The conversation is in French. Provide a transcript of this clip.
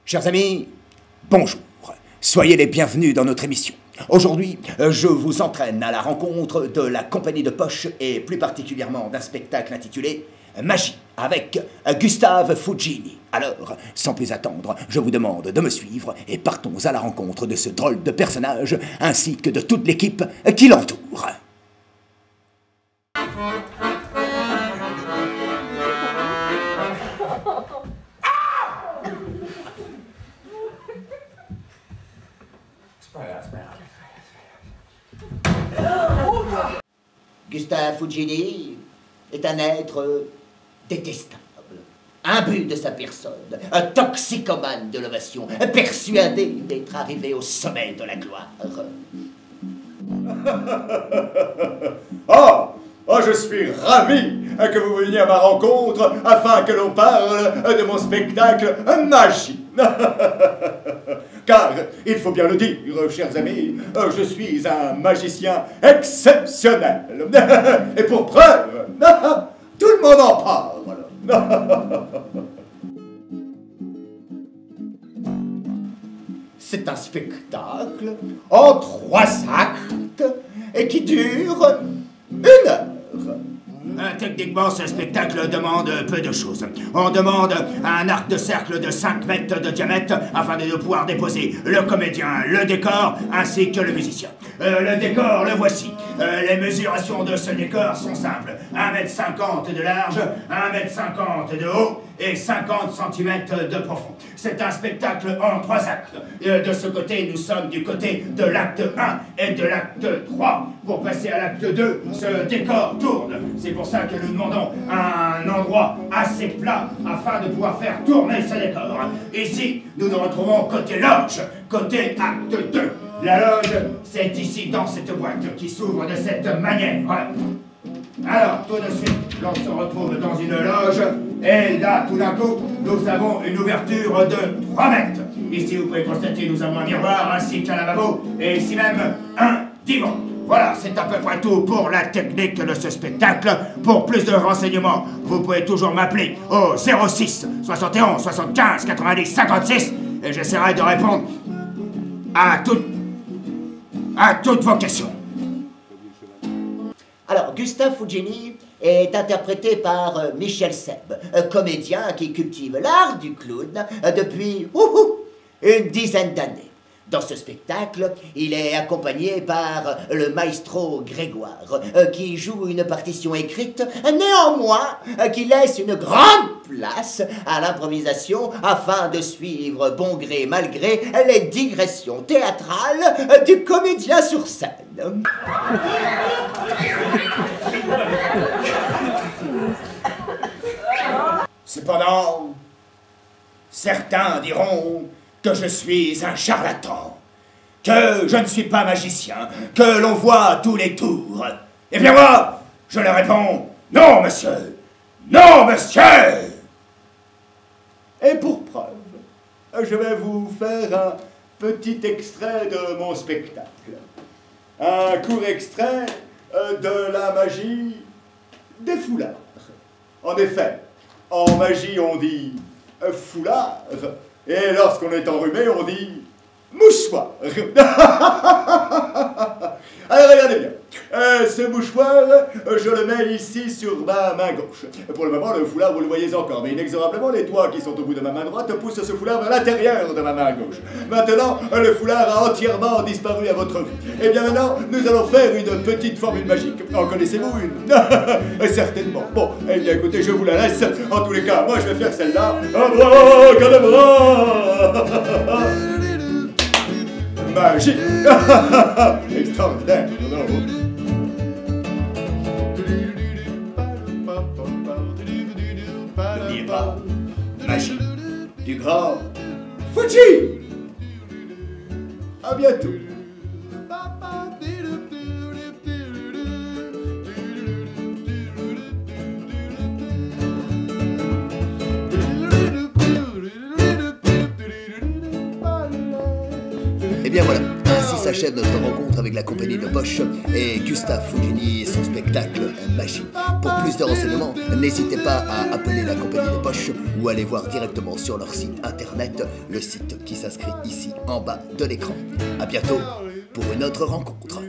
Chers amis, bonjour. Soyez les bienvenus dans notre émission. Aujourd'hui, je vous entraîne à la rencontre de la compagnie de poche et plus particulièrement d'un spectacle intitulé Magie avec Gustave Fugini. Alors, sans plus attendre, je vous demande de me suivre et partons à la rencontre de ce drôle de personnage ainsi que de toute l'équipe qui l'entoure. Gustave Fugini est un être détestable, imbu de sa personne, un toxicomane de l'ovation, persuadé d'être arrivé au sommet de la gloire. Oh, je suis ravi que vous veniez à ma rencontre afin que l'on parle de mon spectacle Magie. Car, il faut bien le dire, chers amis, je suis un magicien exceptionnel. Et pour preuve, tout le monde en parle. C'est un spectacle en 3 actes et qui dure 1 heure. Techniquement, ce spectacle demande peu de choses. On demande un arc de cercle de 5 mètres de diamètre afin de pouvoir déposer le comédien, le décor ainsi que le musicien. Le décor, le voici. Les mesurations de ce décor sont simples. 1,50 m de large, 1,50 m de haut et 50 cm de profond. C'est un spectacle en 3 actes. De ce côté, nous sommes du côté de l'acte 1 et de l'acte 3. Pour passer à l'acte 2, ce décor tourne. C'est pour ça que nous demandons un endroit assez plat afin de pouvoir faire tourner ce décor. Ici, nous nous retrouvons côté loge, côté acte 2. La loge, c'est ici dans cette boîte qui s'ouvre de cette manière. Alors, tout de suite, l'on se retrouve dans une loge, et là, tout d'un coup, nous avons une ouverture de 3 mètres. Ici, vous pouvez constater, nous avons un miroir ainsi qu'un lavabo, et ici même, un divan. Voilà, c'est à peu près tout pour la technique de ce spectacle. Pour plus de renseignements, vous pouvez toujours m'appeler au 06 71 75 90 56, et j'essaierai de répondre à toutes vos questions. Alors, Gustave Fugini est interprété par Michel Seb, comédien qui cultive l'art du clown depuis une dizaine d'années. Dans ce spectacle, il est accompagné par le maestro Grégoire, qui joue une partition écrite, néanmoins qui laisse une grande place à l'improvisation afin de suivre bon gré mal gré les digressions théâtrales du comédien sur scène. Cependant, certains diront que je suis un charlatan, que je ne suis pas magicien, que l'on voit à tous les tours. Eh bien moi, je leur réponds, non monsieur, non monsieur. Et pour preuve, je vais vous faire un petit extrait de mon spectacle. Un court extrait de la magie des foulards. En effet, en magie on dit foulard, et lorsqu'on est enrhumé on dit mouchoir. Alors regardez bien, ce mouchoir, je le mets ici sur ma main gauche. Pour le moment, le foulard, vous le voyez encore, mais inexorablement, les doigts qui sont au bout de ma main droite poussent ce foulard vers l'intérieur de ma main gauche. Maintenant, le foulard a entièrement disparu à votre vue. Et bien maintenant, nous allons faire une petite formule magique. En connaissez-vous une? Certainement. Bon, eh bien écoutez, je vous la laisse. En tous les cas, moi je vais faire celle-là. Magie. Extraordinaire. N'oubliez pas, magie du grand Fuji. À bientôt. Et bien voilà, ainsi s'achève notre rencontre avec la compagnie de Poche et Gustave Fougini et son spectacle Magie. Pour plus de renseignements, n'hésitez pas à appeler la compagnie de Poche ou aller voir directement sur leur site internet, le site qui s'inscrit ici en bas de l'écran. À bientôt pour une autre rencontre.